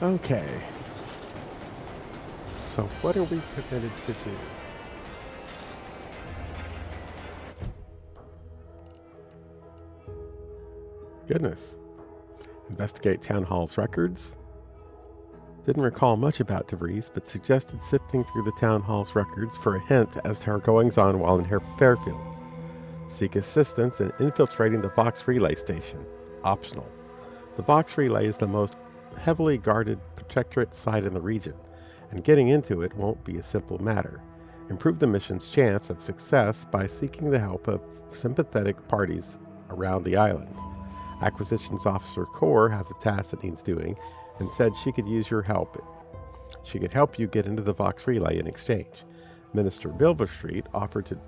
Okay. So what are we permitted to do? Goodness. Investigate town hall's records. Didn't recall much about DeVries, but suggested sifting through the town hall's records for a hint as to her goings-on while in Fairfield. Seek assistance in infiltrating the Vox Relay Station. Optional. The Vox Relay is the most heavily guarded protectorate site in the region, and getting into it won't be a simple matter. Improve the mission's chance of success by seeking the help of sympathetic parties around the island. Acquisitions Officer Core has a task that needs doing and said she could use your help. She could help you get into the Vox Relay in exchange. Minister Milverstreet offered to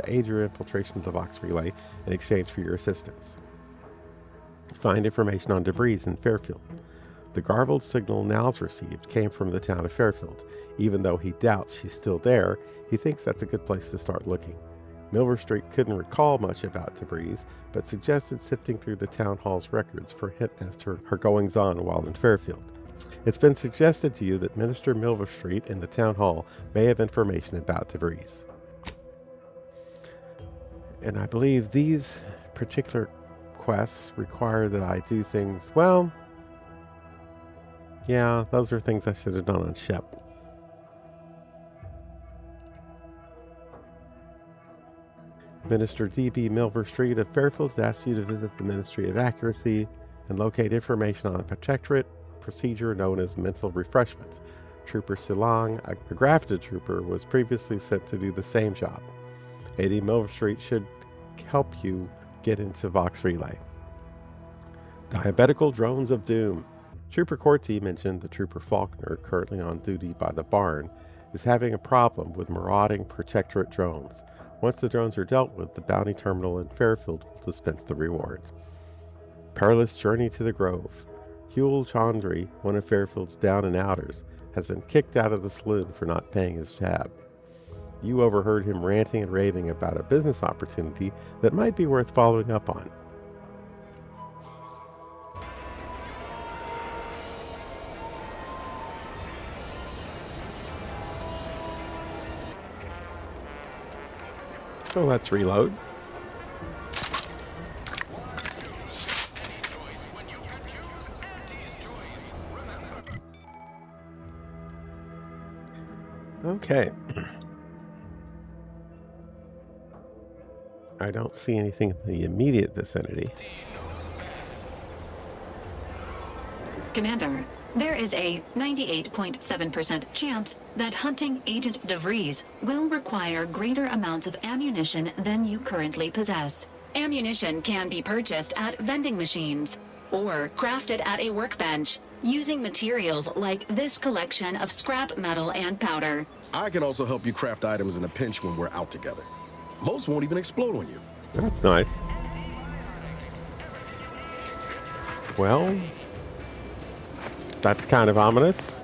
aid your infiltration of the Vox Relay in exchange for your assistance. Find information on DeVries in Fairfield. The garbled signal Niles received came from the town of Fairfield. Even though he doubts she's still there, he thinks that's a good place to start looking. Milverstreet couldn't recall much about DeVries, but suggested sifting through the town hall's records for a hint as to her goings-on while in Fairfield. It's been suggested to you that Minister Milverstreet in the town hall may have information about DeVries. And I believe these particular quests require that I do things, well, yeah, those are things I should have done on Shep. Minister D.B. Milverstreet of Fairfield asks you to visit the Ministry of Accuracy and locate information on a protectorate procedure known as mental refreshment. Trooper Silang, a grafted trooper, was previously sent to do the same job. A.D. Milverstreet should help you get into Vox Relay. Diabetical Drones of Doom. Trooper Corti mentioned the Trooper Faulkner, currently on duty by the barn, is having a problem with marauding protectorate drones. Once the drones are dealt with, the bounty terminal in Fairfield will dispense the rewards. Perilous Journey to the Grove. Huel Chandri, one of Fairfield's down and outers, has been kicked out of the saloon for not paying his tab. You overheard him ranting and raving about a business opportunity that might be worth following up on. So let's reload. Okay. I don't see anything in the immediate vicinity. Commander, there is a 98.7% chance that hunting Agent DeVries will require greater amounts of ammunition than you currently possess. Ammunition can be purchased at vending machines or crafted at a workbench using materials like this collection of scrap metal and powder. I can also help you craft items in a pinch when we're out together. Most won't even explode on you. That's nice. Well, that's kind of ominous.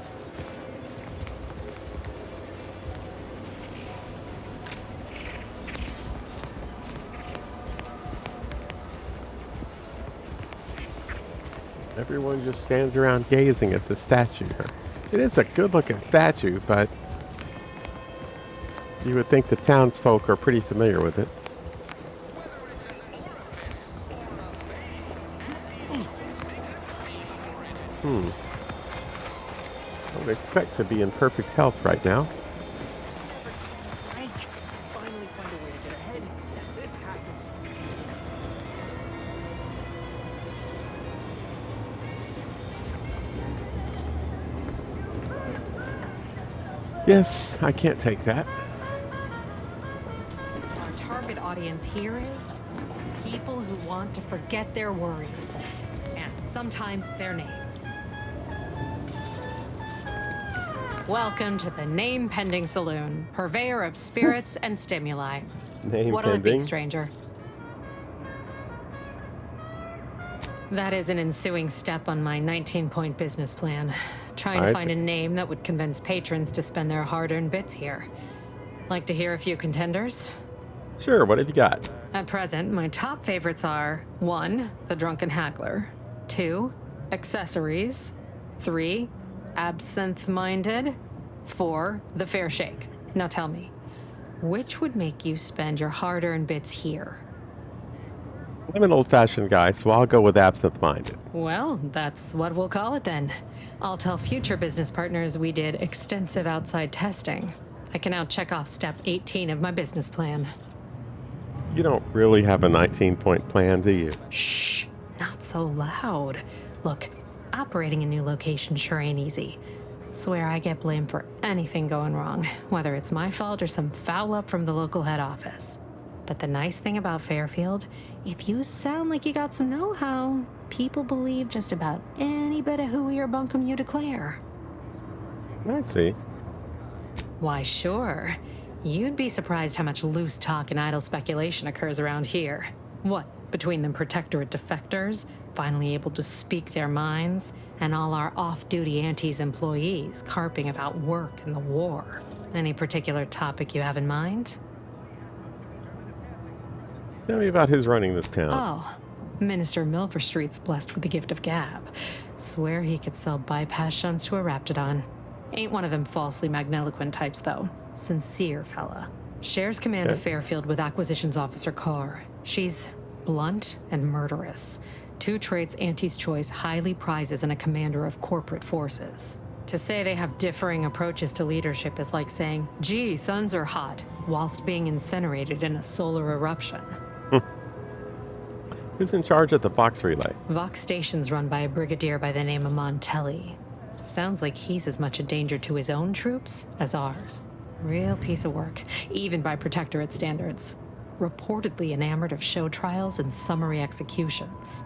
Everyone just stands around gazing at the statue. It is a good-looking statue, but you would think the townsfolk are pretty familiar with it. I would expect to be in perfect health right now. Finally find a way to get ahead. This happens. Yes, I can't take that. Our target audience here is people who want to forget their worries, and sometimes their names. Welcome to the Name Pending Saloon, purveyor of spirits and stimuli. Name What'll it be, pending. stranger? That is an ensuing step on my 19-point business plan. Trying I to find see. a name that would convince patrons to spend their hard-earned bits here. Like to hear a few contenders? Sure, what have you got? At present, my top favorites are 1. The Drunken Haggler, 2. Accessories, 3. Absinthe-minded? 4, the fair shake. Now tell me, which would make you spend your hard-earned bits here? I'm an old-fashioned guy, so I'll go with absent-minded. Well, that's what we'll call it then. I'll tell future business partners we did extensive outside testing. I can now check off step 18 of my business plan. You don't really have a 19-point plan, do you? Shh, not so loud. Look, operating a new location sure ain't easy. Swear I get blamed for anything going wrong, whether it's my fault or some foul up from the local head office. But the nice thing about Fairfield, if you sound like you got some know-how, people believe just about any bit of hooey or bunkum you declare. I see. Why, sure. You'd be surprised how much loose talk and idle speculation occurs around here. What, between them protectorate defectors, finally able to speak their minds, and all our off-duty Antes employees carping about work and the war. Any particular topic you have in mind? Tell me about who's running this town. Oh, Minister Milver Street's blessed with the gift of gab. Swear he could sell bypass shunts to a raptidon. Ain't one of them falsely magniloquent types, though. Sincere fella. Shares command of Fairfield with Acquisitions Officer Carr. She's blunt and murderous. 2 traits Auntie's Choice highly prizes in a commander of corporate forces. To say they have differing approaches to leadership is like saying, gee, suns are hot, whilst being incinerated in a solar eruption. Who's in charge of the Vox relay? Vox Station's run by a brigadier by the name of Montelli. Sounds like he's as much a danger to his own troops as ours. Real piece of work, even by Protectorate standards. Reportedly enamored of show trials and summary executions.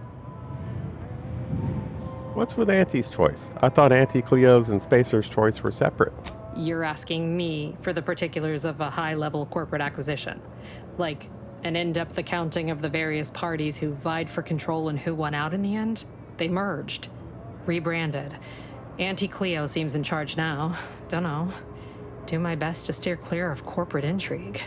What's with Auntie's Choice? I thought Auntie Cleo's and Spacer's Choice were separate. You're asking me for the particulars of a high-level corporate acquisition. Like an in-depth accounting of the various parties who vied for control and who won out in the end? They merged. Rebranded. Auntie Cleo seems in charge now. Dunno. Do my best to steer clear of corporate intrigue.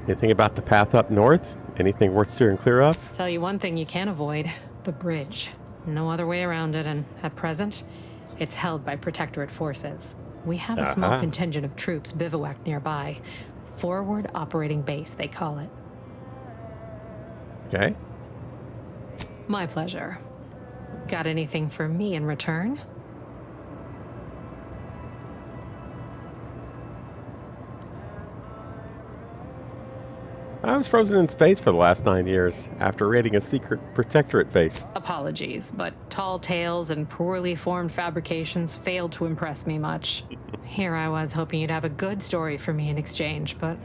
Anything about the path up north? Anything worth steering clear of? Tell you one thing you can't avoid. The bridge. No other way around it, and at present, it's held by Protectorate forces. We have a small contingent of troops bivouacked nearby. Forward Operating Base, they call it. Okay. My pleasure. Got anything for me in return? I was frozen in space for the last 9 years after raiding a secret Protectorate base. Apologies, but tall tales and poorly formed fabrications failed to impress me much. Here I was hoping you'd have a good story for me in exchange, but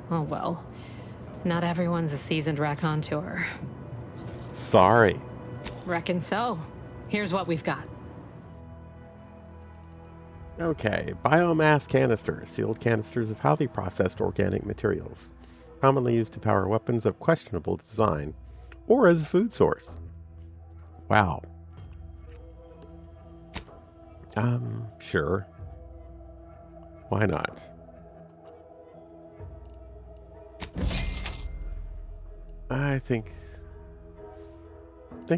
oh well. Not everyone's a seasoned raconteur. Sorry. Reckon so. Here's what we've got. Okay, biomass canisters, sealed canisters of highly processed organic materials, commonly used to power weapons of questionable design, or as a food source. Wow. Sure. Why not? I think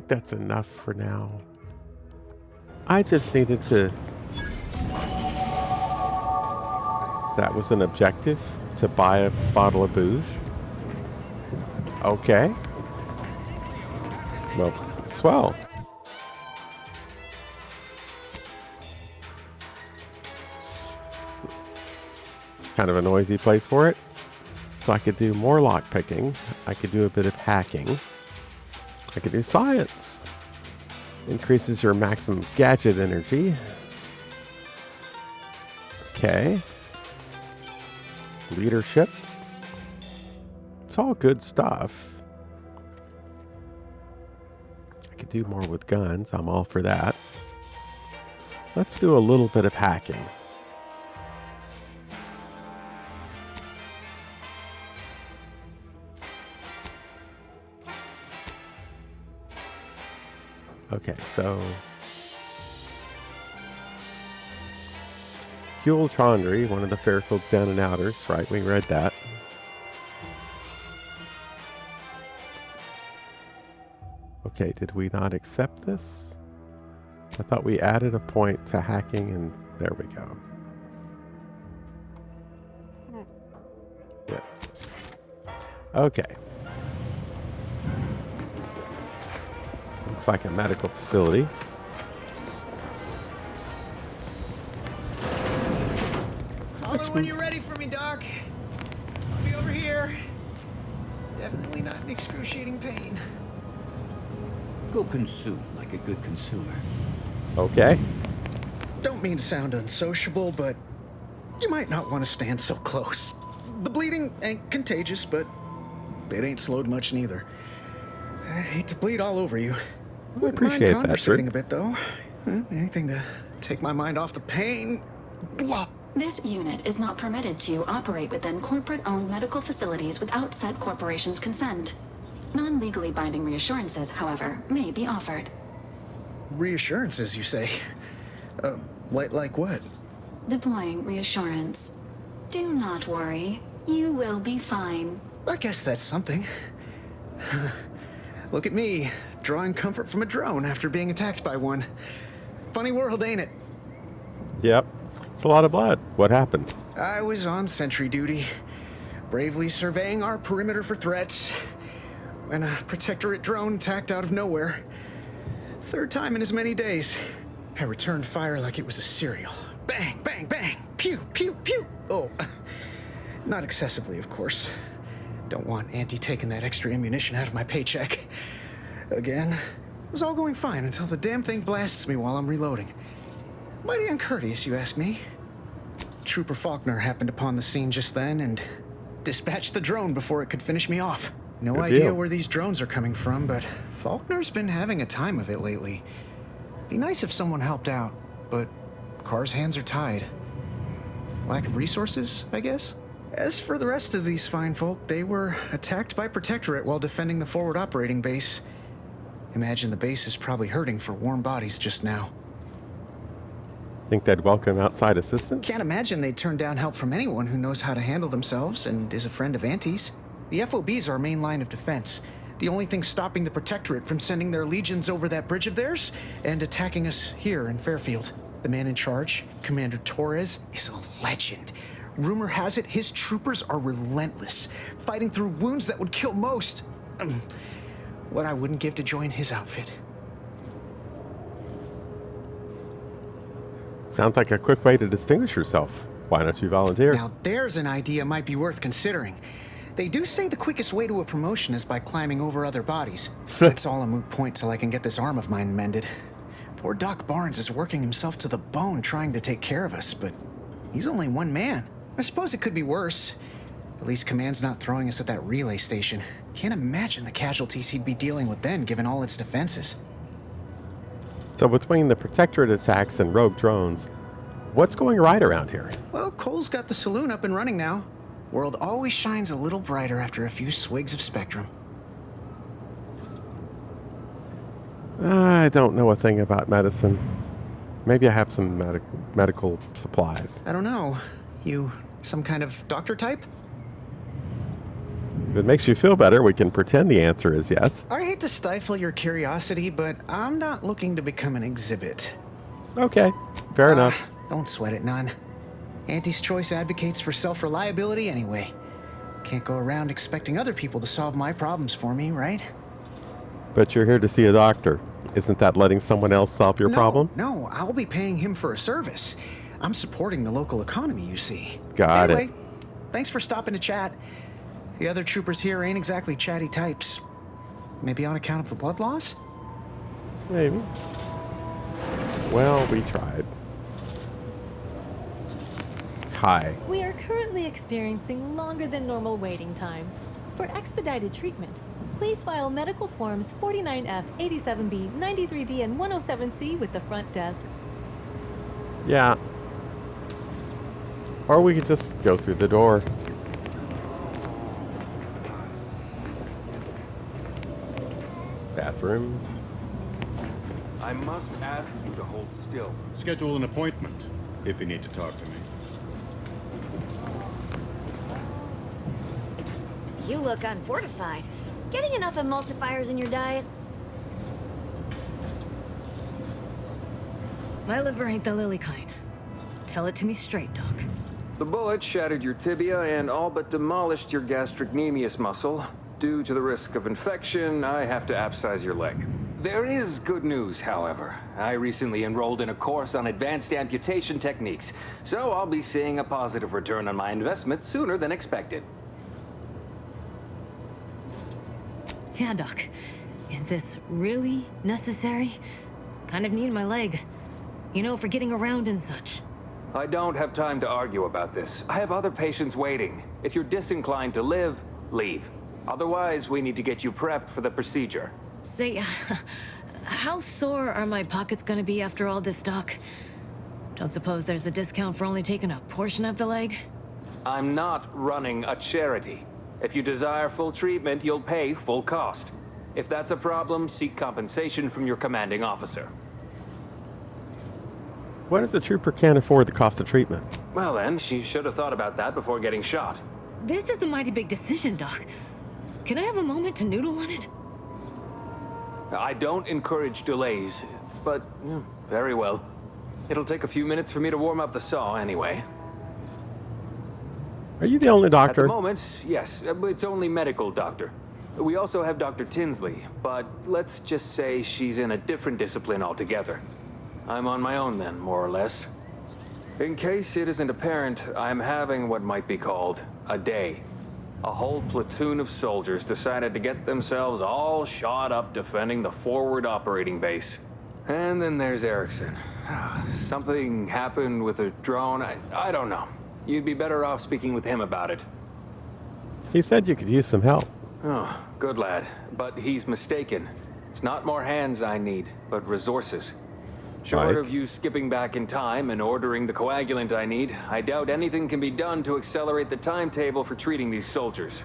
that's enough for now. I just needed to... That was an objective? To buy a bottle of booze? Okay. Well, swell. Kind of a noisy place for it. So I could do more lockpicking. I could do a bit of hacking. I could do science. Increases your maximum gadget energy. Okay. Leadership. It's all good stuff. I could do more with guns. I'm all for that. Let's do a little bit of hacking. Okay, so Huel Chandri, one of the Fairfields down and outers, right? We read that. Okay, did we not accept this? I thought we added a point to hacking, and there we go. Yes. Okay. Looks like a medical facility. Holler when you're ready for me, Doc. I'll be over here. Definitely not in excruciating pain. Go consume like a good consumer. Okay. Don't mean to sound unsociable, but you might not want to stand so close. The bleeding ain't contagious, but it ain't slowed much neither. I hate to bleed all over you. I Wouldn't mind appreciate that, conversating Bert. a bit, though. Anything to take my mind off the pain. Blah. This unit is not permitted to operate within corporate-owned medical facilities without said corporation's consent. Non-legally binding reassurances, however, may be offered. Reassurances, you say? Like what? Deploying reassurance. Do not worry. You will be fine. I guess that's something. Look at me, drawing comfort from a drone after being attacked by one. Funny world, ain't it? Yep. It's a lot of blood. What happened? I was on sentry duty, bravely surveying our perimeter for threats, when a protectorate drone attacked out of nowhere. Third time in as many days. I returned fire like it was a cereal. Bang, bang, bang! Pew, pew, pew! Oh, not excessively, of course. Don't want Auntie taking that extra ammunition out of my paycheck. Again, it was all going fine until the damn thing blasts me while I'm reloading. Mighty uncourteous, you ask me. Trooper Faulkner happened upon the scene just then and dispatched the drone before it could finish me off. No Good idea deal. where these drones are coming from, but Faulkner's been having a time of it lately. Be nice if someone helped out, but Carr's hands are tied. Lack of resources, I guess? As for the rest of these fine folk, they were attacked by Protectorate while defending the forward operating base. Imagine the base is probably hurting for warm bodies just now. Think they'd welcome outside assistance? Can't imagine they'd turn down help from anyone who knows how to handle themselves and is a friend of Auntie's. The FOB's our main line of defense. The only thing stopping the Protectorate from sending their legions over that bridge of theirs and attacking us here in Fairfield. The man in charge, Commander Torres, is a legend. Rumor has it his troopers are relentless, fighting through wounds that would kill most. What I wouldn't give to join his outfit. Sounds like a quick way to distinguish yourself. Why don't you volunteer? Now there's an idea might be worth considering. They do say the quickest way to a promotion is by climbing over other bodies. It's all a moot point till I can get this arm of mine mended. Poor Doc Barnes is working himself to the bone trying to take care of us, but he's only one man. I suppose it could be worse. At least Command's not throwing us at that relay station. Can't imagine the casualties he'd be dealing with then, given all its defenses. So between the Protectorate attacks and rogue drones, what's going right around here? Well, Cole's got the saloon up and running now. World always shines a little brighter after a few swigs of Spectrum. I don't know a thing about medicine. Maybe I have some medical supplies. I don't know. You some kind of doctor type? If it makes you feel better, we can pretend the answer is yes. I hate to stifle your curiosity, but I'm not looking to become an exhibit. Okay, fair enough. Don't sweat it none. Auntie's Choice advocates for self-reliability anyway. Can't go around expecting other people to solve my problems for me, right? But you're here to see a doctor. Isn't that letting someone else solve your problem? No, I'll be paying him for a service. I'm supporting the local economy, you see. Got anyway, it. Thanks for stopping to chat. The other troopers here ain't exactly chatty types. Maybe on account of the blood loss? Maybe. Well, we tried. Hi. We are currently experiencing longer than normal waiting times. For expedited treatment, please file medical forms 49F, 87B, 93D, and 107C with the front desk. Yeah. Or we could just go through the door. Bathroom. I must ask you to hold still. Schedule an appointment if you need to talk to me. You look unfortified. Getting enough emulsifiers in your diet? My liver ain't the lily kind. Tell it to me straight, Doc. The bullet shattered your tibia and all but demolished your gastrocnemius muscle. Due to the risk of infection, I have to abscise your leg. There is good news, however. I recently enrolled in a course on advanced amputation techniques, so I'll be seeing a positive return on my investment sooner than expected. Yeah, Doc. Is this really necessary? Kind of need my leg. You know, for getting around and such. I don't have time to argue about this. I have other patients waiting. If you're disinclined to live, leave. Otherwise, we need to get you prepped for the procedure. Say, how sore are my pockets gonna be after all this, Doc? Don't suppose there's a discount for only taking a portion of the leg? I'm not running a charity. If you desire full treatment, you'll pay full cost. If that's a problem, seek compensation from your commanding officer. What if the trooper can't afford the cost of treatment? Well then, she should have thought about that before getting shot. This is a mighty big decision, Doc. Can I have a moment to noodle on it? I don't encourage delays, but very well. It'll take a few minutes for me to warm up the saw anyway. Are you the only doctor? At the moment, yes. It's only medical doctor. We also have Dr. Tinsley, but let's just say she's in a different discipline altogether. I'm on my own then, more or less. In case it isn't apparent, I'm having what might be called a day. A whole platoon of soldiers decided to get themselves all shot up defending the forward operating base. And then there's Erickson. Something happened with a drone. I don't know. You'd be better off speaking with him about it. He said you could use some help. Oh, good lad. But he's mistaken. It's not more hands I need, but resources. Short of you skipping back in time and ordering the coagulant I need, I doubt anything can be done to accelerate the timetable for treating these soldiers.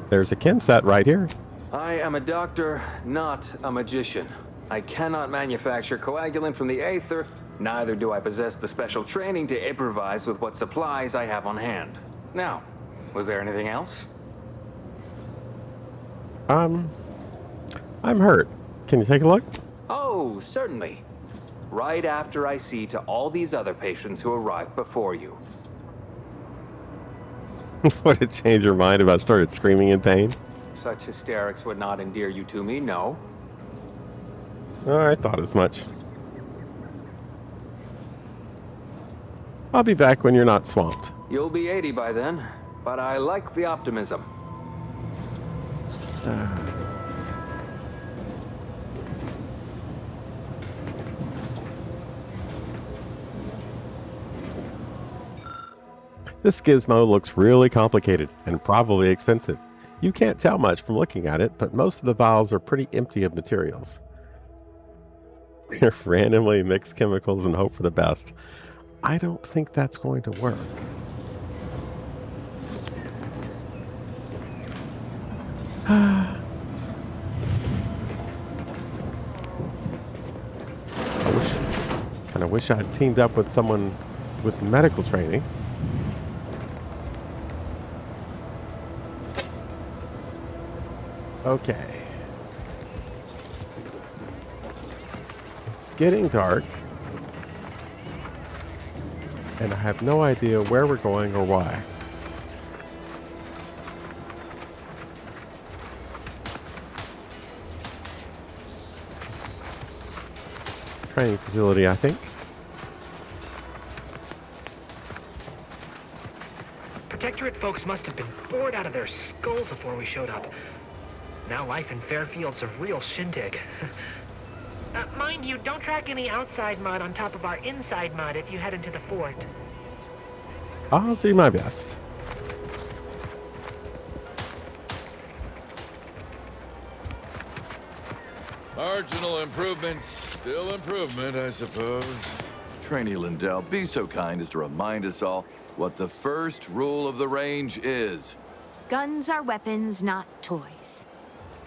There's a chem set right here. I am a doctor, not a magician. I cannot manufacture coagulant from the aether, neither do I possess the special training to improvise with what supplies I have on hand. Now, was there anything else? I'm hurt. Can you take a look? Oh, certainly. Right after I see to all these other patients who arrived before you. Would it change your mind if I started screaming in pain? Such hysterics would not endear you to me, no. Oh, I thought as much. I'll be back when you're not swamped. You'll be 80 by then, but I like the optimism. This gizmo looks really complicated and probably expensive. You can't tell much from looking at it, but most of the vials are pretty empty of materials. Randomly mix chemicals and hope for the best. I don't think that's going to work. I wish I'd teamed up with someone with medical training. Okay. It's getting dark. And I have no idea where we're going or why. Training facility, I think. Protectorate folks must have been bored out of their skulls before we showed up. Now life in Fairfield's a real shindig. Mind you, don't track any outside mud on top of our inside mud if you head into the fort. I'll do my best. Marginal improvements, still improvement, I suppose. Trainee Lindell, be so kind as to remind us all what the first rule of the range is. Guns are weapons, not toys.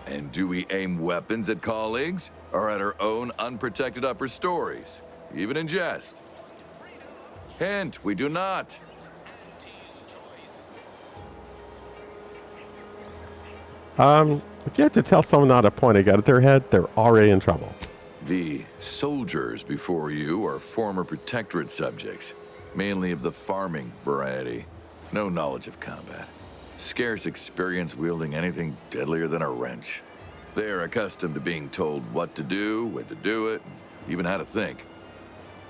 And do we aim weapons at colleagues or at our own unprotected upper stories, even in jest? Hint, we do not. If you have to tell someone not to point a gun at their head, they're already in trouble. The soldiers before you are former Protectorate subjects, mainly of the farming variety. No knowledge of combat. Scarce experience wielding anything deadlier than a wrench. They are accustomed to being told what to do, when to do it, and even how to think.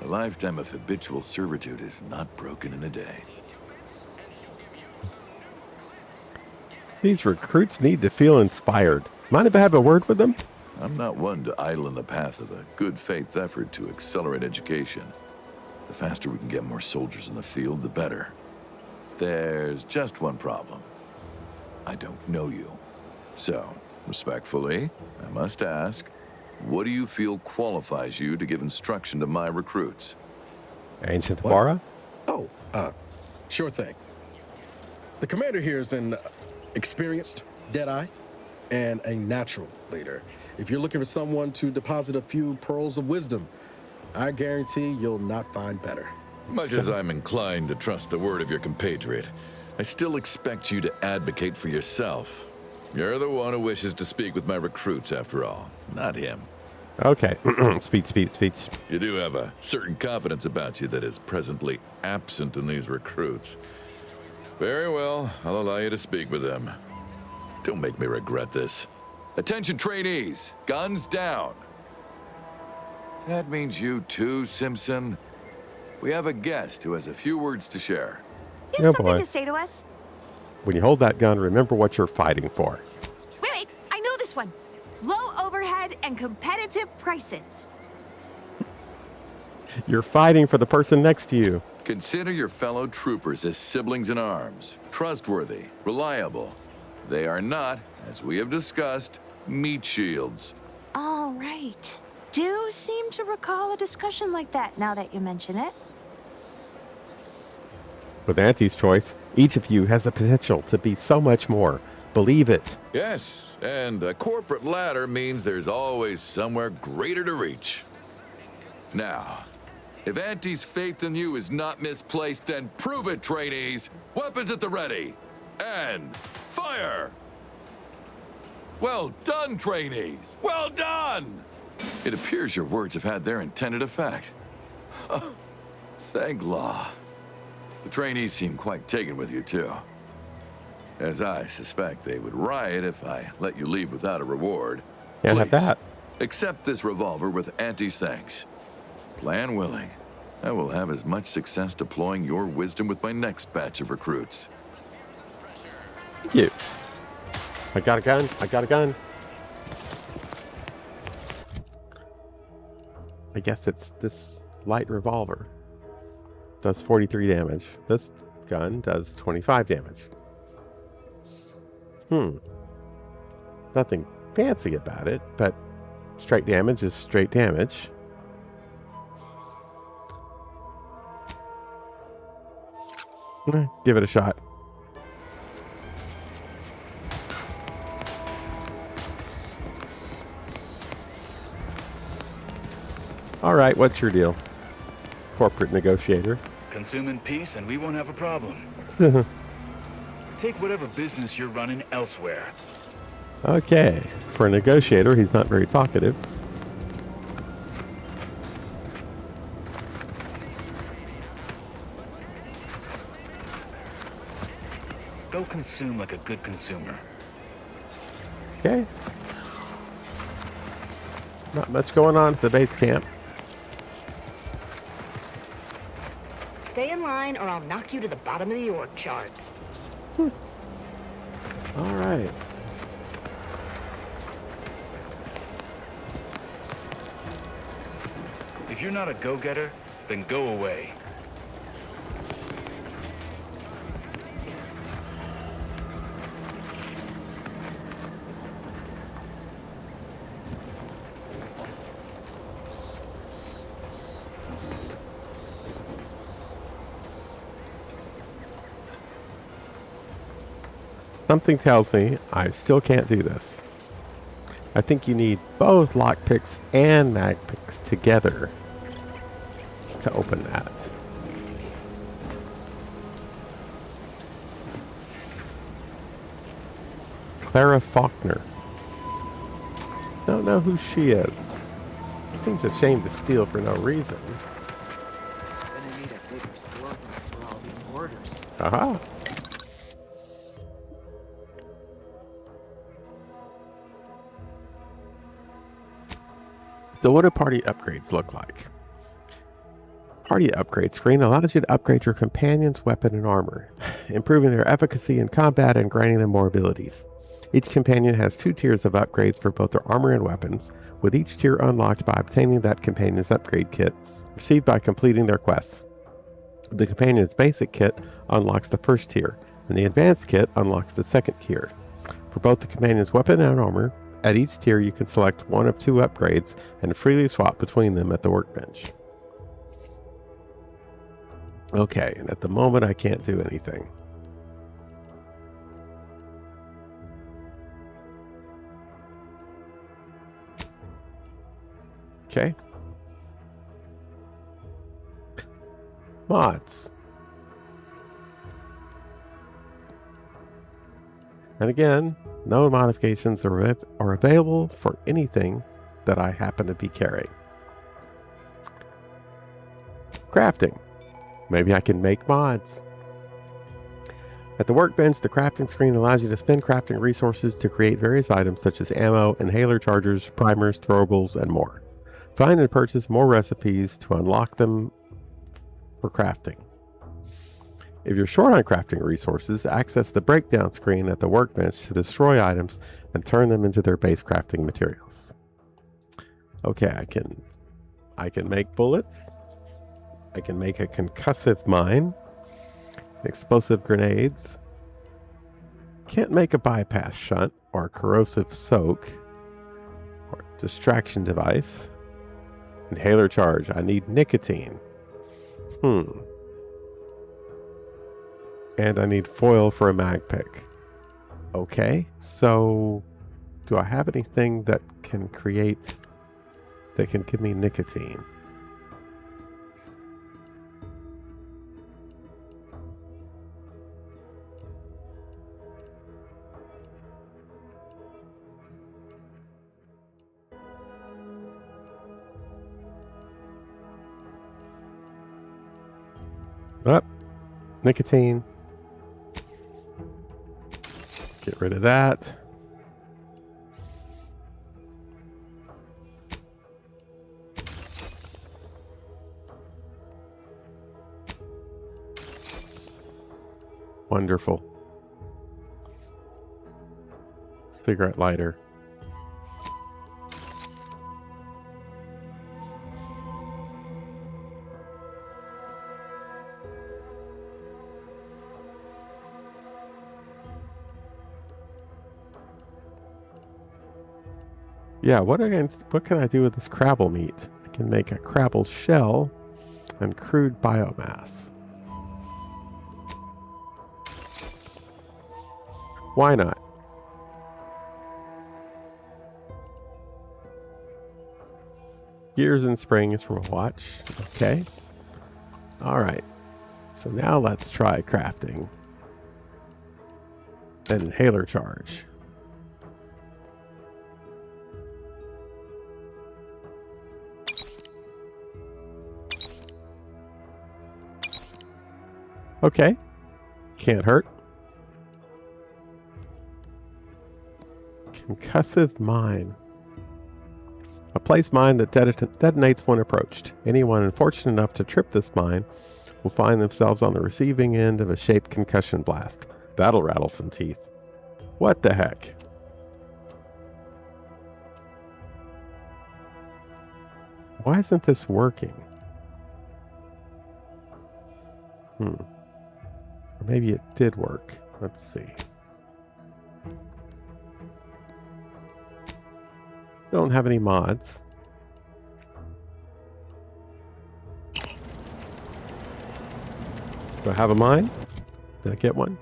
A lifetime of habitual servitude is not broken in a day. These recruits need to feel inspired. Mind if I have a word with them? I'm not one to idle in the path of a good faith effort to accelerate education. The faster we can get more soldiers in the field, the better. There's just one problem. I don't know you. So, respectfully, I must ask, what do you feel qualifies you to give instruction to my recruits? Ancient Mara? Oh, sure thing. The commander here is an experienced Deadeye and a natural leader. If you're looking for someone to deposit a few pearls of wisdom, I guarantee you'll not find better. Much as I'm inclined to trust the word of your compatriot, I still expect you to advocate for yourself. You're the one who wishes to speak with my recruits, after all, not him. Okay. Speech. You do have a certain confidence about you that is presently absent in these recruits. Very well, I'll allow you to speak with them. Don't make me regret this. Attention trainees, guns down. That means you too, Simpson. We have a guest who has a few words to share. You have something to say to us? When you hold that gun, remember what you're fighting for. Wait, I know this one. Low overhead and competitive prices. You're fighting for the person next to you. Consider your fellow troopers as siblings in arms, trustworthy, reliable. They are not, as we have discussed, meat shields. All right. Do seem to recall a discussion like that now that you mention it. With Auntie's choice, each of you has the potential to be so much more. Believe it. Yes, and a corporate ladder means there's always somewhere greater to reach. Now, if Auntie's faith in you is not misplaced, then prove it, trainees. Weapons at the ready. And fire! Well done, trainees. Well done! It appears your words have had their intended effect. Oh, thank law. The trainees seem quite taken with you, too. As I suspect they would riot if I let you leave without a reward. Can't have that. Accept this revolver with Auntie's thanks. Plan willing, I will have as much success deploying your wisdom with my next batch of recruits. Thank you. I got a gun. I guess it's this light revolver. Does 43 damage. This gun does 25 damage. Nothing fancy about it, but straight damage is straight damage. Give it a shot. All right, what's your deal? Corporate negotiator. Consume in peace and we won't have a problem. Take whatever business you're running elsewhere. Okay. For a negotiator, he's not very talkative. Go consume like a good consumer. Okay. Not much going on at the base camp. Stay in line or I'll knock you to the bottom of the org chart. All right. If you're not a go-getter, then go away. Something tells me I still can't do this. I think you need both lockpicks and mag picks together to open that. Clara Faulkner. Don't know who she is. Seems a shame to steal for no reason. Gonna need a bigger store for all these orders. Aha. So what do party upgrades look like? Party upgrade screen allows you to upgrade your companion's weapon and armor, improving their efficacy in combat and granting them more abilities. Each companion has 2 tiers of upgrades for both their armor and weapons, with each tier unlocked by obtaining that companion's upgrade kit, received by completing their quests. The companion's basic kit unlocks the first tier, and the advanced kit unlocks the second tier. For both the companion's weapon and armor, at each tier you can select one of 2 upgrades and freely swap between them at the workbench. Okay, and at the moment I can't do anything. Okay. Mods. And again, no modifications are available for anything that I happen to be carrying. Crafting. Maybe I can make mods. At the workbench, the crafting screen allows you to spend crafting resources to create various items such as ammo, inhaler chargers, primers, throwables, and more. Find and purchase more recipes to unlock them for crafting. If you're short on crafting resources, access the breakdown screen at the workbench to destroy items and turn them into their base crafting materials. Okay, I can make bullets. I can make a concussive mine, explosive grenades. Can't make a bypass shunt or a corrosive soak or distraction device. Inhaler charge. I need nicotine. And I need foil for a mag pick. Okay, so do I have anything that can give me nicotine? Nicotine. Get rid of that. Wonderful. Cigarette lighter. Yeah, what can I do with this crabble meat? I can make a crabble shell and crude biomass. Why not? Gears and springs from a watch. Okay. All right. So now let's try crafting an inhaler charge. Okay. Can't hurt. Concussive mine. A place mine that detonates when approached. Anyone unfortunate enough to trip this mine will find themselves on the receiving end of a shaped concussion blast. That'll rattle some teeth. What the heck? Why isn't this working? Or maybe it did work. Let's see. Don't have any mods. Do I have a mine? Did I get one?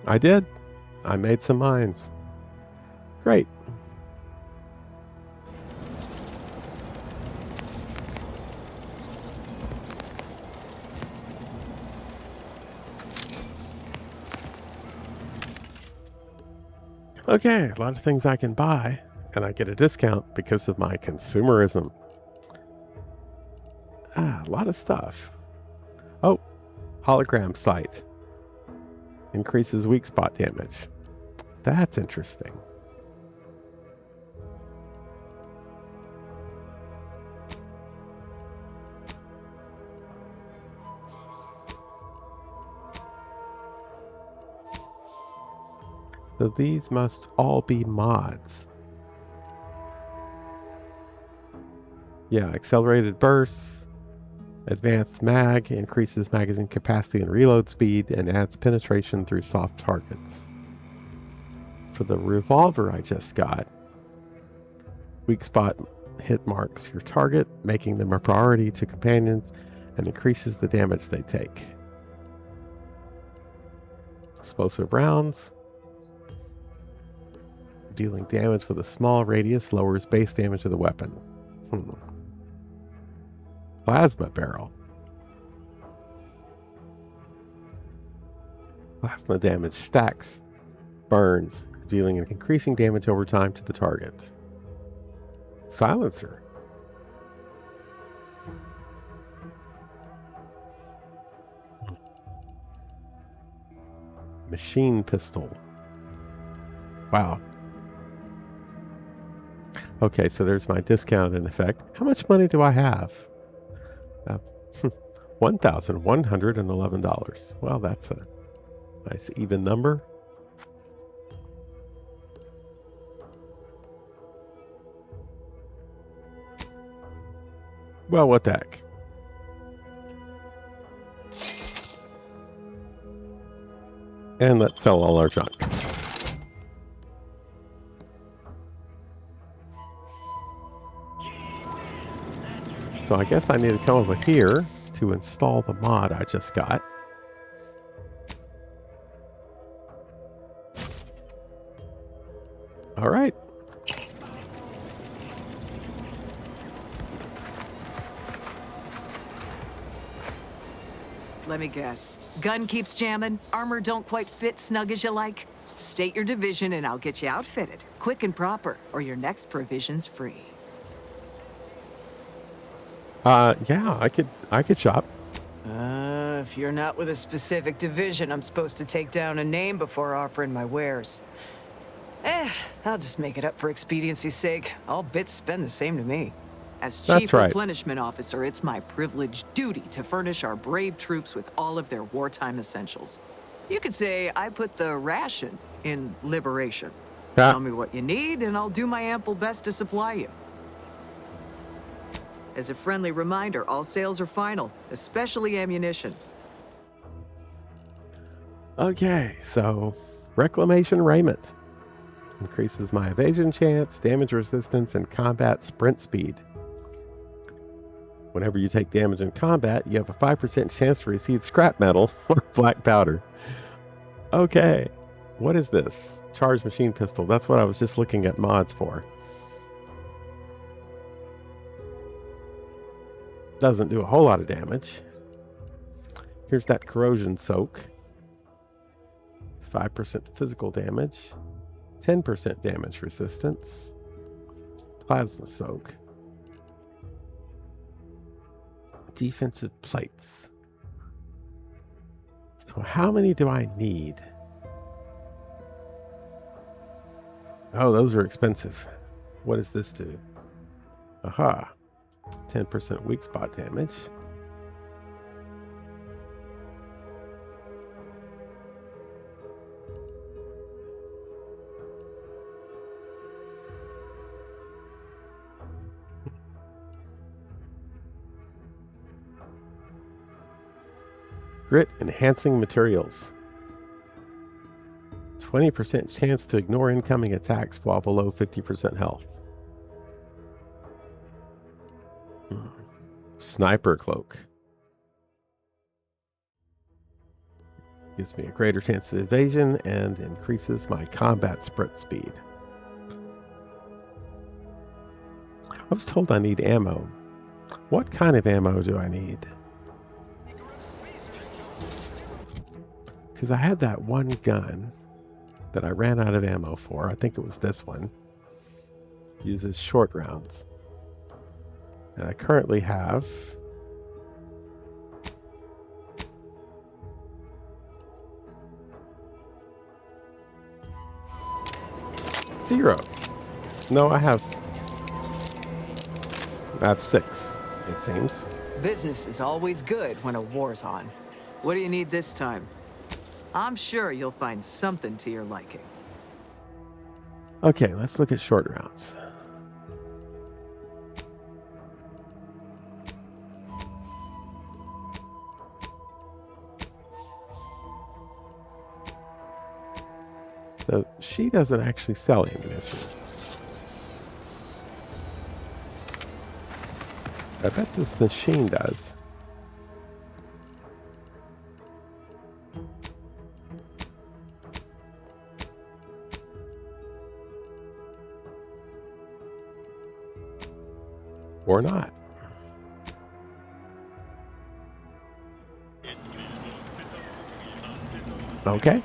I did. I made some mines. Great. Okay, a lot of things I can buy. And I get a discount because of my consumerism. A lot of stuff. Oh, hologram sight. Increases weak spot damage. That's interesting. So these must all be mods. Yeah, accelerated bursts, advanced mag, increases magazine capacity and reload speed, and adds penetration through soft targets. For the revolver I just got, weak spot hit marks your target, making them a priority to companions, and increases the damage they take. Explosive rounds. Dealing damage with a small radius lowers base damage of the weapon. Plasma barrel. Plasma damage stacks, burns, dealing increasing damage over time to the target. Silencer. Machine pistol. Wow. Okay, so there's my discount in effect. How much money do I have? $1,111. Well, that's a nice even number. Well, what the heck? And let's sell all our junk. So I guess I need to come over here to install the mod I just got. All right. Let me guess. Gun keeps jamming, armor don't quite fit snug as you like. State your division and I'll get you outfitted, quick and proper, or your next provision's free. Yeah, I could shop. If you're not with a specific division, I'm supposed to take down a name before offering my wares. I'll just make it up for expediency's sake. All bits spend the same to me. As Chief Replenishment Officer, it's my privileged duty to furnish our brave troops with all of their wartime essentials. You could say I put the ration in liberation. Tell me what you need, and I'll do my ample best to supply you. As a friendly reminder, all sales are final, especially ammunition. Okay, so Reclamation Raiment. Increases my evasion chance, damage resistance, and combat sprint speed. Whenever you take damage in combat, you have a 5% chance to receive scrap metal or black powder. Okay, what is this? Charged machine pistol. That's what I was just looking at mods for. Doesn't do a whole lot of damage. Here's that corrosion soak. 5% physical damage. 10% damage resistance. Plasma soak. Defensive plates. So how many do I need? Oh, those are expensive. What does this do? Aha. 10% weak spot damage. Grit enhancing materials. 20% chance to ignore incoming attacks while below 50% health. Sniper cloak. Gives me a greater chance of evasion and increases my combat sprint speed. I was told I need ammo. What kind of ammo do I need? Because I had that one gun that I ran out of ammo for. I think it was this one. uses short rounds. And I currently have 0. No, I have 6, it seems. Business is always good when a war's on. What do you need this time? I'm sure you'll find something to your liking. Okay, let's look at short rounds. So she doesn't actually sell ammunition. I bet this machine does. Or not. Okay.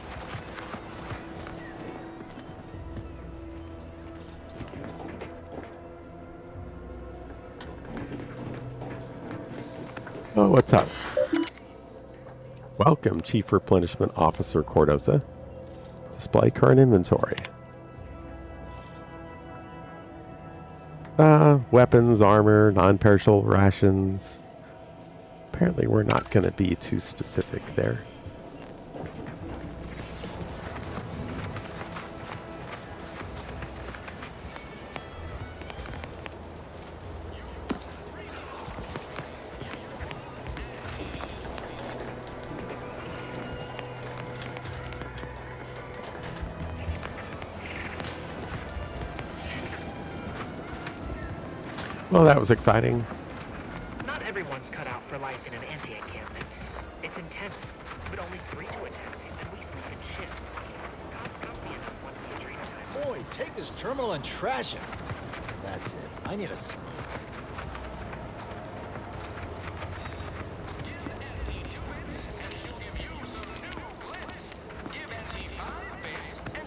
Oh, what's up? Welcome, Chief Replenishment Officer Cordoza. Display current inventory. Weapons, armor, non-perishable rations. Apparently we're not going to be too specific there. Well, that was exciting. Not everyone's cut out for life in an anti-encampment. It's intense, but only 3 to attend, and we sleep in shifts. God's company enough once the dream time. Boy, take this terminal and trash it. That's it. I need a smoke.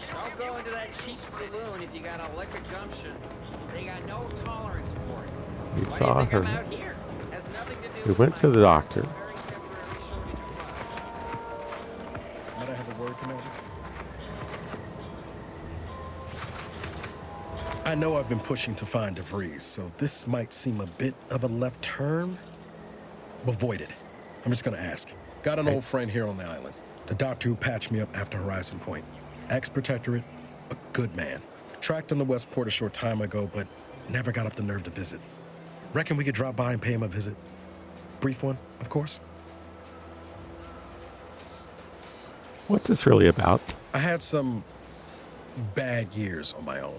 Don't go into that cheap saloon if you got a liquor gumption. They got no tolerance for it. We Why saw do you think her. I'm out here? Has nothing to do We with went to the doctor. Might I have a word, Commander? I know I've been pushing to find DeVries, so this might seem a bit of a left turn. Avoid it. I'm just gonna ask. Got an old friend here on the island. The doctor who patched me up after Horizon Point. Ex-protectorate, a good man. Tracked him to Westport a short time ago, but never got up the nerve to visit. Reckon we could drop by and pay him a visit. Brief one, of course. What's this really about? I had some bad years on my own.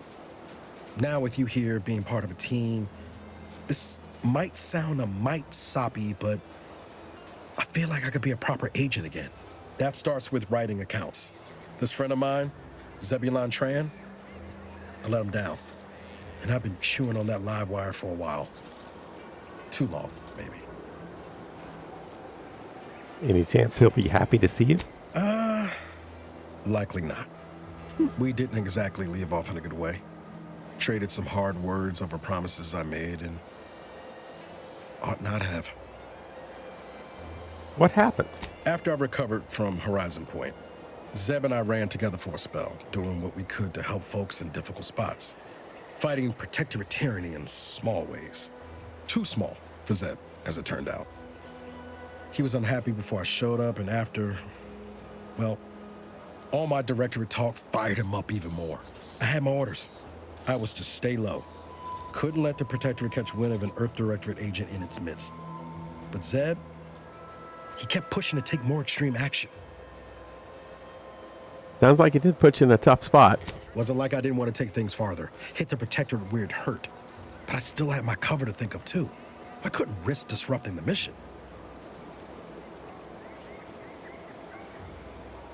Now with you here being part of a team, this might sound a mite soppy, but I feel like I could be a proper agent again. That starts with writing accounts. This friend of mine, Zebulon Tran, I let him down. And I've been chewing on that live wire for a while. Too long, maybe. Any chance he'll be happy to see you? Likely not. We didn't exactly leave off in a good way. Traded some hard words over promises I made and ought not have. What happened? After I recovered from Horizon Point, Zeb and I ran together for a spell, doing what we could to help folks in difficult spots. Fighting protectorate tyranny in small ways. Too small for Zeb, as it turned out. He was unhappy before I showed up, and after, well, all my directorate talk fired him up even more. I had my orders. I was to stay low. Couldn't let the protectorate catch wind of an Earth Directorate agent in its midst. But Zeb, he kept pushing to take more extreme action. Sounds like he did put you in a tough spot. Wasn't like I didn't want to take things farther. Hit the protectorate where it hurt. But I still had my cover to think of too. I couldn't risk disrupting the mission.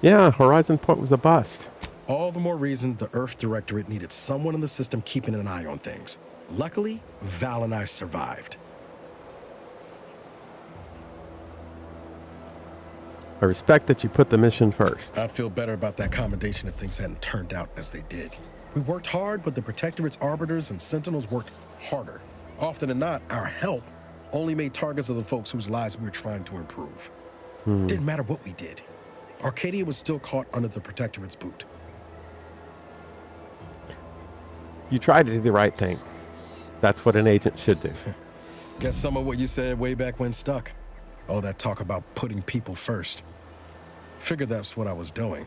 Yeah, Horizon Point was a bust. All the more reason the Earth Directorate needed someone in the system keeping an eye on things. Luckily, Val and I survived. I respect that you put the mission first. I'd feel better about that commendation if things hadn't turned out as they did. We worked hard, but the Protectorate's arbiters and sentinels worked harder. Often than not, our help only made targets of the folks whose lives we were trying to improve. Didn't matter what we did. Arcadia was still caught under the Protectorate's boot. You try to do the right thing. That's what an agent should do. Guess some of what you said way back when stuck. All that talk about putting people first. Figured that's what I was doing.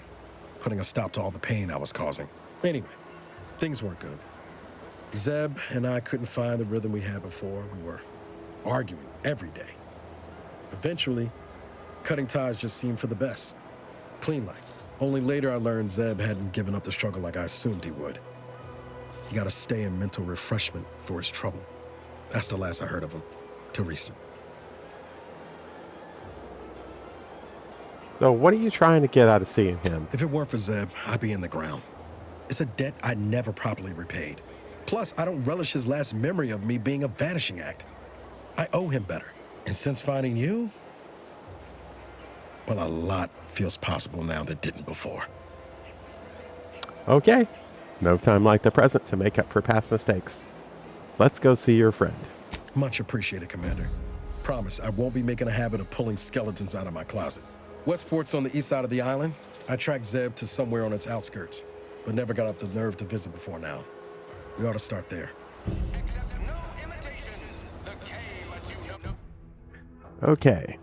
Putting a stop to all the pain I was causing. Anyway, things weren't good. Zeb and I couldn't find the rhythm we had before. We were arguing every day. Eventually, cutting ties just seemed for the best. Clean life. Only later I learned Zeb hadn't given up the struggle like I assumed he would. He got to stay in mental refreshment for his trouble. That's the last I heard of him, till recent. So what are you trying to get out of seeing him? If it weren't for Zeb, I'd be in the ground. It's a debt I never properly repaid. Plus, I don't relish his last memory of me being a vanishing act. I owe him better. And since finding you, well, a lot feels possible now that didn't before. Okay. No time like the present to make up for past mistakes. Let's go see your friend. Much appreciated, Commander. Promise, I won't be making a habit of pulling skeletons out of my closet. Westport's on the east side of the island. I tracked Zeb to somewhere on its outskirts, but never got up the nerve to visit before now. We ought to start there. Okay.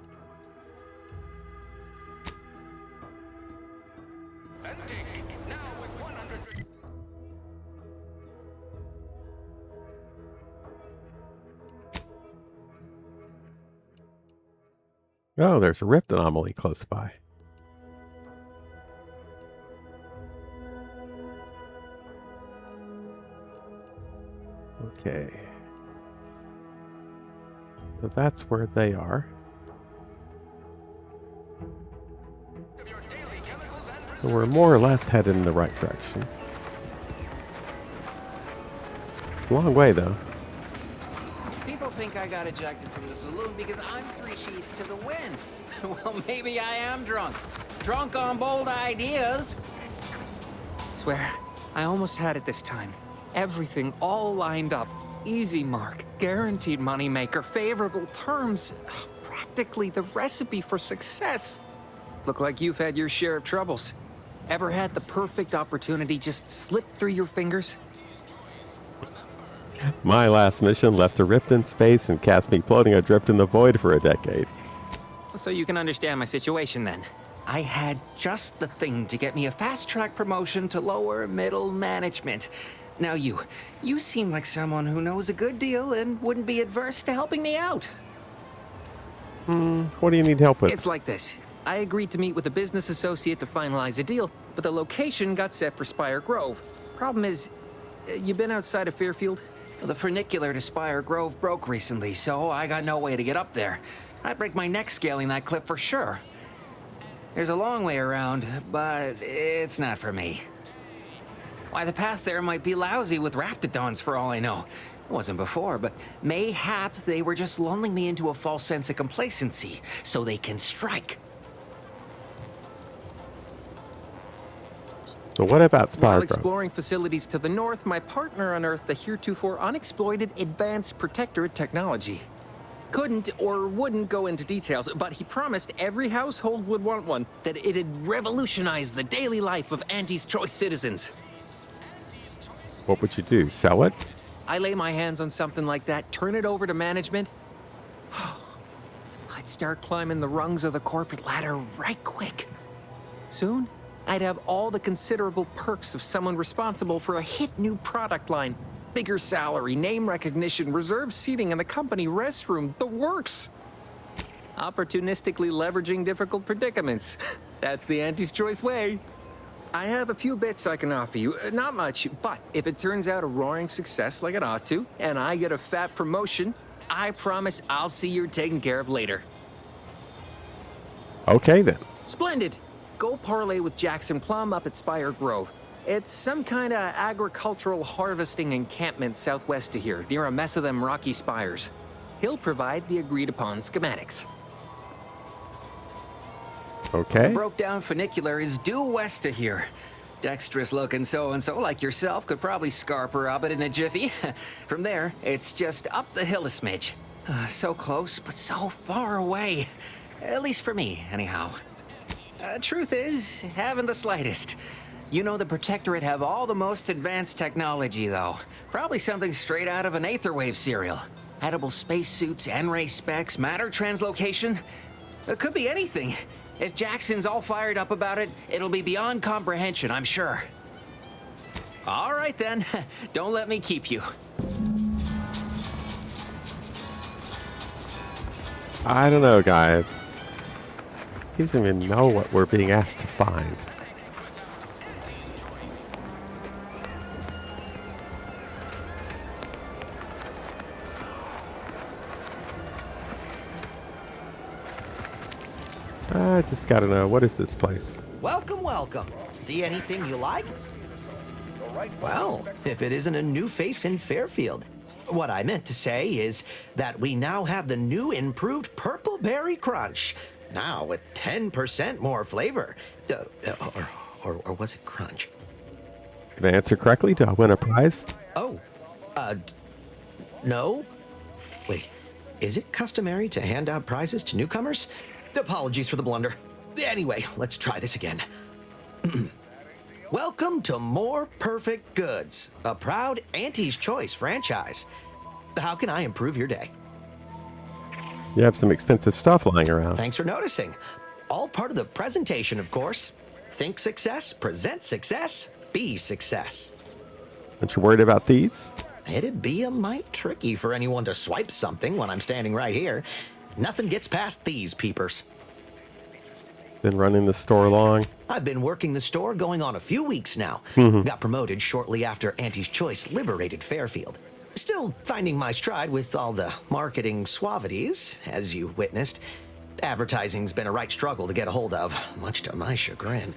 Oh, there's a rift anomaly close by. Okay. So that's where they are. So we're more or less headed in the right direction. Long way, though. People think I got ejected from the saloon because I'm 3 sheets to the wind. Well, maybe I am drunk. Drunk on bold ideas. Swear, I almost had it this time. Everything all lined up. Easy mark, guaranteed moneymaker, favorable terms. Practically the recipe for success. Look like you've had your share of troubles. Ever had the perfect opportunity just slip through your fingers? My last mission left a rift in space and cast me floating adrift in the void for a decade. So you can understand my situation then. I had just the thing to get me a fast-track promotion to lower middle management. Now you seem like someone who knows a good deal and wouldn't be adverse to helping me out. What do you need help with? It's like this. I agreed to meet with a business associate to finalize a deal, but the location got set for Spire Grove. Problem is, you been outside of Fairfield? The funicular to Spire Grove broke recently, so I got no way to get up there. I'd break my neck scaling that cliff for sure. There's a long way around, but it's not for me. Why, the path there might be lousy with raptidons for all I know. It wasn't before, but mayhap they were just lulling me into a false sense of complacency so they can strike. So what about Spire While Grove? exploring facilities to the north, my partner unearthed a heretofore unexploited advanced protectorate technology. Couldn't or wouldn't go into details, but he promised every household would want one, that it'd revolutionize the daily life of Auntie's Choice citizens. What would you do? Sell it? I lay my hands on something like that, turn it over to management. I'd start climbing the rungs of the corporate ladder right quick. Soon, I'd have all the considerable perks of someone responsible for a hit new product line. Bigger salary, name recognition, reserved seating in the company restroom, the works. Opportunistically leveraging difficult predicaments. That's the Auntie's Choice way. I have a few bits I can offer you. Not much, but if it turns out a roaring success like it ought to, and I get a fat promotion, I promise I'll see you're taken care of later. Okay, then. Splendid. Go parlay with Jackson Plum up at Spire Grove. It's some kind of agricultural harvesting encampment southwest of here, near a mess of them rocky spires. He'll provide the agreed-upon schematics. Okay. The broke-down funicular is due west of here. Dexterous-looking so-and-so like yourself could probably scarp her up it in a jiffy. From there, it's just up the hill a smidge. So close, but so far away. At least for me, anyhow. Truth is, haven't the slightest. You know the Protectorate have all the most advanced technology, though. Probably something straight out of an Aetherwave serial. Edible spacesuits, N-ray specs, matter translocation. It could be anything. If Jackson's all fired up about it, it'll be beyond comprehension, I'm sure. All right, then. Don't let me keep you. I don't know, guys. He doesn't even know what we're being asked to find. I just gotta know, what is this place? Welcome, welcome. See anything you like? Well, if it isn't a new face in Fairfield. What I meant to say is that we now have the new improved Purple Berry Crunch. Now with 10% more flavor. Or was it Crunch? Did I answer correctly? Do I win a prize? Oh, no. Wait, is it customary to hand out prizes to newcomers? Apologies for the blunder. Anyway, let's try this again. Welcome to More Perfect Goods, a proud Auntie's Choice franchise. How can I improve your day? You have some expensive stuff lying around. Thanks for noticing. All part of the presentation, of course. Think success, present success, be success. Aren't you worried about thieves? It'd be a mite tricky for anyone to swipe something when I'm standing right here. Nothing gets past these peepers. Been running the store long? I've been working the store going on a few weeks now. Got promoted shortly after Auntie's Choice liberated Fairfield. Still finding my stride with all the marketing suavities, as you witnessed. Advertising's been a right struggle to get a hold of, much to my chagrin.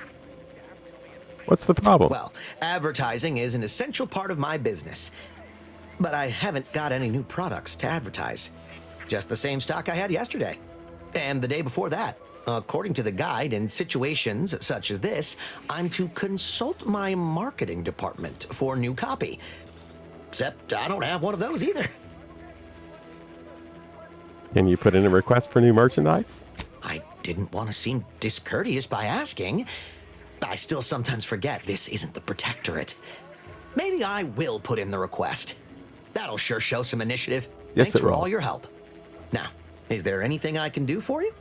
What's the problem? Well, advertising is an essential part of my business. But I haven't got any new products to advertise. Just the same stock I had yesterday. And the day before that. According to the guide, in situations such as this, I'm to consult my marketing department for new copy. Except I don't have one of those either. Can you put in a request for new merchandise? I didn't want to seem discourteous by asking. I still sometimes forget this isn't the Protectorate. Maybe I will put in the request. That'll sure show some initiative. Yes, Thanks it for will. all your help. Now, is there anything I can do for you?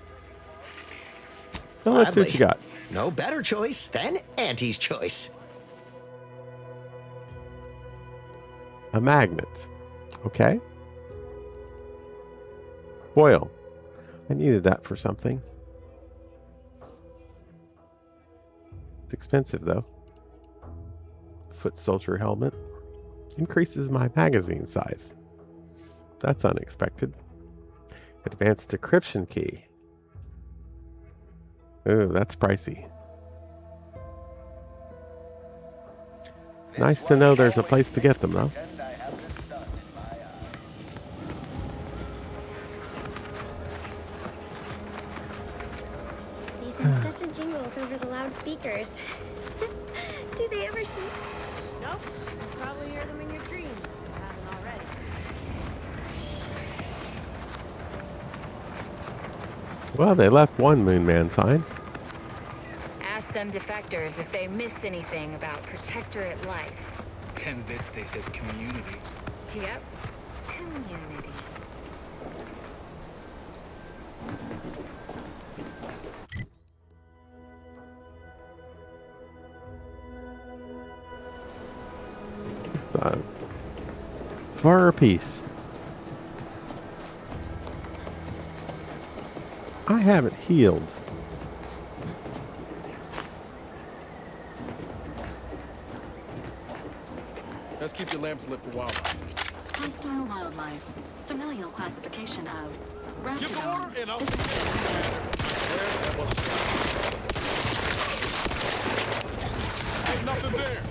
Well, let's see what you got. No better choice than Auntie's Choice. A magnet. Okay. Foil. I needed that for something. It's expensive, though. Foot soldier helmet. Increases my magazine size. That's unexpected. Advanced decryption key. Ooh, that's pricey. Nice to know there's a place to get them, though. These incessant jingles over the loudspeakers. Do they ever cease? Nope. You probably hear them in your dreams if you haven't already. Well, they left one Moon Man sign. Ask them defectors if they miss anything about Protectorate life. 10 bits, they said community. Yep. Community. For a piece. I haven't healed. Let's keep your lamps lit for wildlife. Hostile wildlife. Familial classification of Give the order and I'll... Ain't nothing there.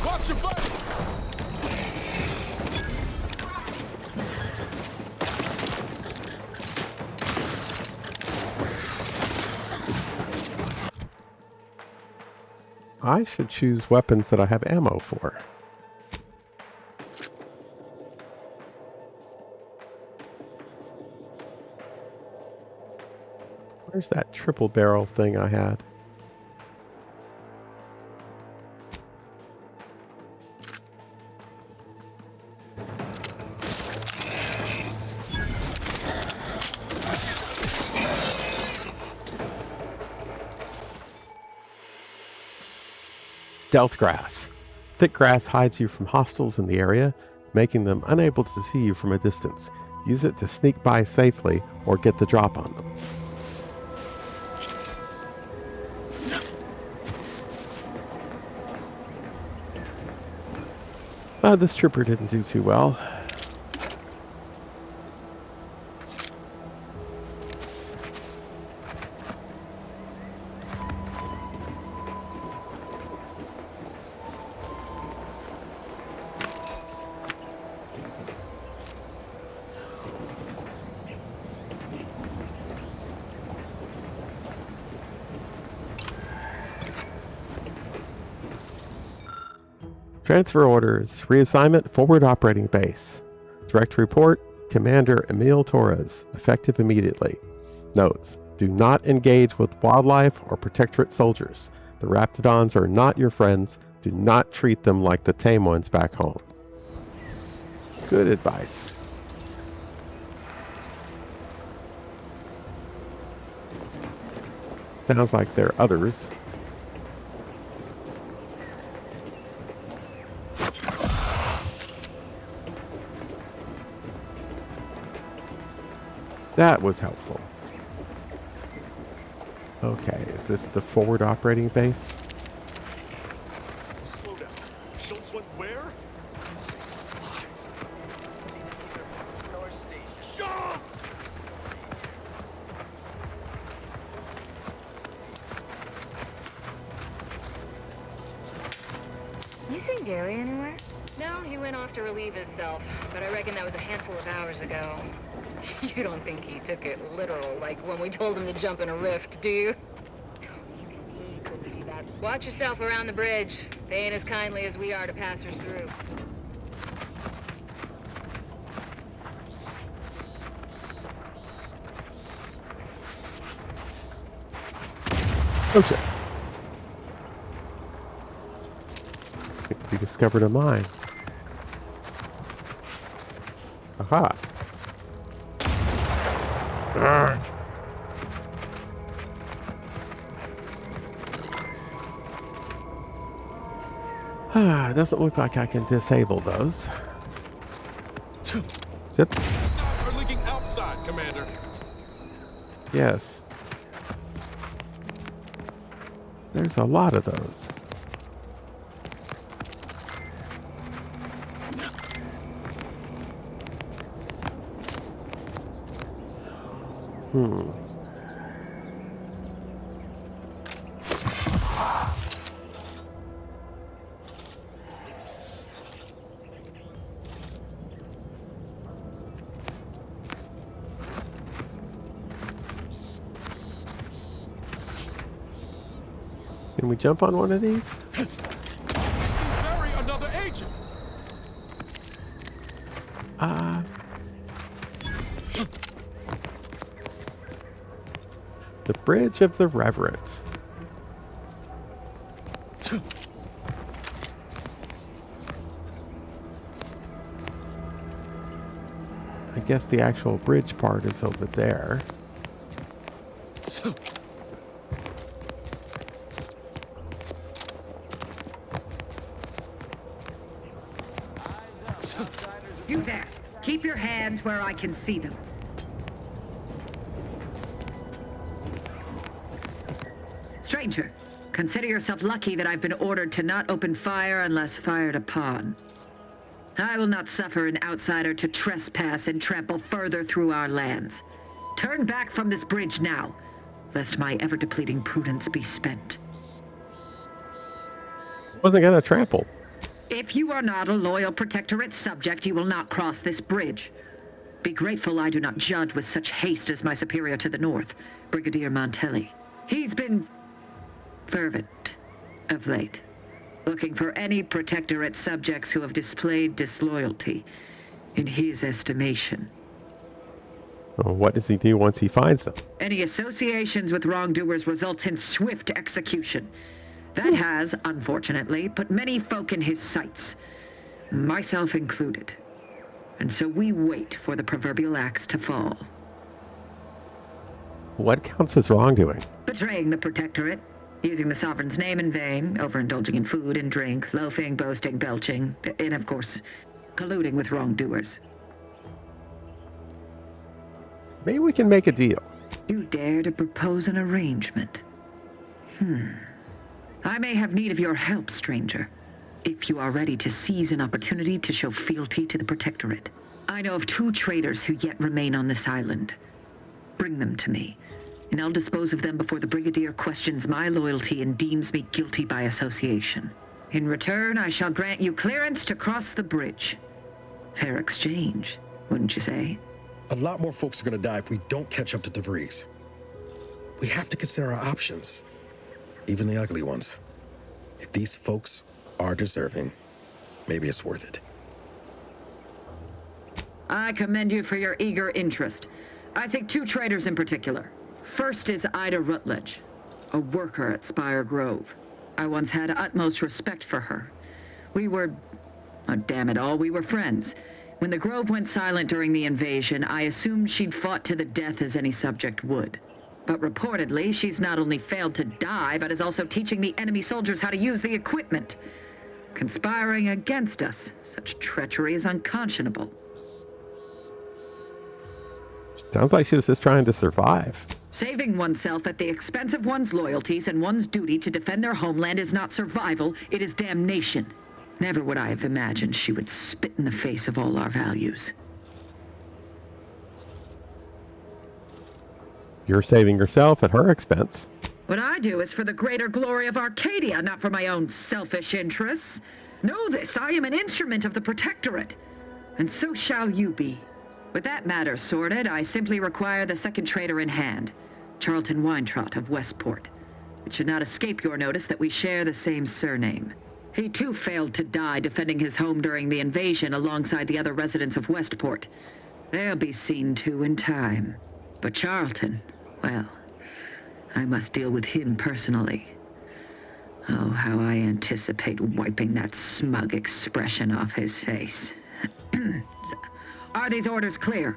Watch your buttons! I should choose weapons that I have ammo for. Where's that triple barrel thing I had? Stealth grass. Thick grass hides you from hostiles in the area, making them unable to see you from a distance. Use it to sneak by safely or get the drop on them. This trooper didn't do too well. Transfer orders. Reassignment forward operating base. Direct report, Commander Emil Torres. Effective immediately. Notes. Do not engage with wildlife or Protectorate soldiers. The Raptidons are not your friends. Do not treat them like the tame ones back home. Good advice. Sounds like there are others. That was helpful. Okay, is this the forward operating base? Slow down. Schultz went where? 6-5. Schultz! You seen Gary anywhere? No, he went off to relieve himself, but I reckon that was a handful of hours ago. You don't think he took it literal, like when we told him to jump in a rift, do you? Even he couldn't be that. Watch yourself around the bridge. They ain't as kindly as we are to passers through. Oh shit. We discovered a mine. Aha. Doesn't look like I can disable those. Zip. Shots are leaking outside, Commander. Yes. There's a lot of those. Can we jump on one of these? Bury another agent. The Bridge of the Reverend. I guess the actual bridge part is over there. You there. Keep your hands where I can see them. Stranger, consider yourself lucky that I've been ordered to not open fire unless fired upon. I will not suffer an outsider to trespass and trample further through our lands. Turn back from this bridge now, lest my ever-depleting prudence be spent. Wasn't gonna trample. If you are not a loyal Protectorate subject, you will not cross this bridge. Be grateful I do not judge with such haste as my superior to the north, Brigadier Montelli. He's been fervent of late, looking for any Protectorate subjects who have displayed disloyalty in his estimation. Well, what does he do once he finds them? Any associations with wrongdoers results in swift execution. That has, unfortunately, put many folk in his sights, myself included. And so we wait for the proverbial axe to fall. What counts as wrongdoing? Betraying the Protectorate, using the Sovereign's name in vain, overindulging in food and drink, loafing, boasting, belching, and of course, colluding with wrongdoers. Maybe we can make a deal. You dare to propose an arrangement? I may have need of your help, stranger, if you are ready to seize an opportunity to show fealty to the Protectorate. I know of 2 traitors who yet remain on this island. Bring them to me, and I'll dispose of them before the Brigadier questions my loyalty and deems me guilty by association. In return, I shall grant you clearance to cross the bridge. Fair exchange, wouldn't you say? A lot more folks are gonna die if we don't catch up to DeVries. We have to consider our options, even the ugly ones. If these folks are deserving, maybe it's worth it. I commend you for your eager interest. I think 2 traitors in particular. First is Ida Rutledge, a worker at Spire Grove. I once had utmost respect for her. We were, oh, damn it all, we were friends. When the Grove went silent during the invasion, I assumed she'd fought to the death as any subject would. But reportedly, she's not only failed to die, but is also teaching the enemy soldiers how to use the equipment. Conspiring against us. Such treachery is unconscionable. Sounds like she was just trying to survive. Saving oneself at the expense of one's loyalties and one's duty to defend their homeland is not survival, it is damnation. Never would I have imagined she would spit in the face of all our values. You're saving yourself at her expense. What I do is for the greater glory of Arcadia, not for my own selfish interests. Know this, I am an instrument of the Protectorate, and so shall you be. With that matter sorted, I simply require the second traitor in hand, Charlton Weintraut of Westport. It should not escape your notice that we share the same surname. He too failed to die defending his home during the invasion alongside the other residents of Westport. They'll be seen to in time. But Charlton, well, I must deal with him personally. Oh, how I anticipate wiping that smug expression off his face. Are these orders clear?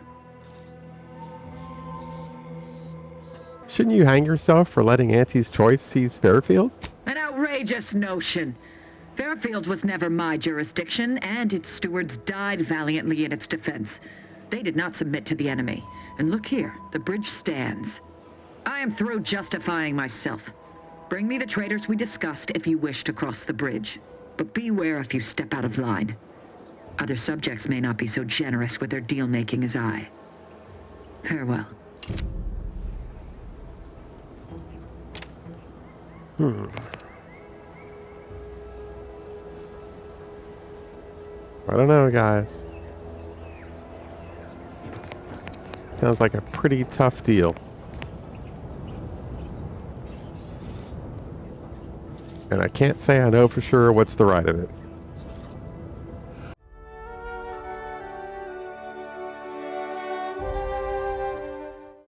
Shouldn't you hang yourself for letting Auntie's choice seize Fairfield? An outrageous notion. Fairfield was never my jurisdiction, and its stewards died valiantly in its defense. They did not submit to the enemy. And look here, the bridge stands. I am through justifying myself. Bring me the traitors we discussed if you wish to cross the bridge. But beware if you step out of line. Other subjects may not be so generous with their deal-making as I. Farewell. I don't know, guys. Sounds like a pretty tough deal. And I can't say I know for sure what's the right of it.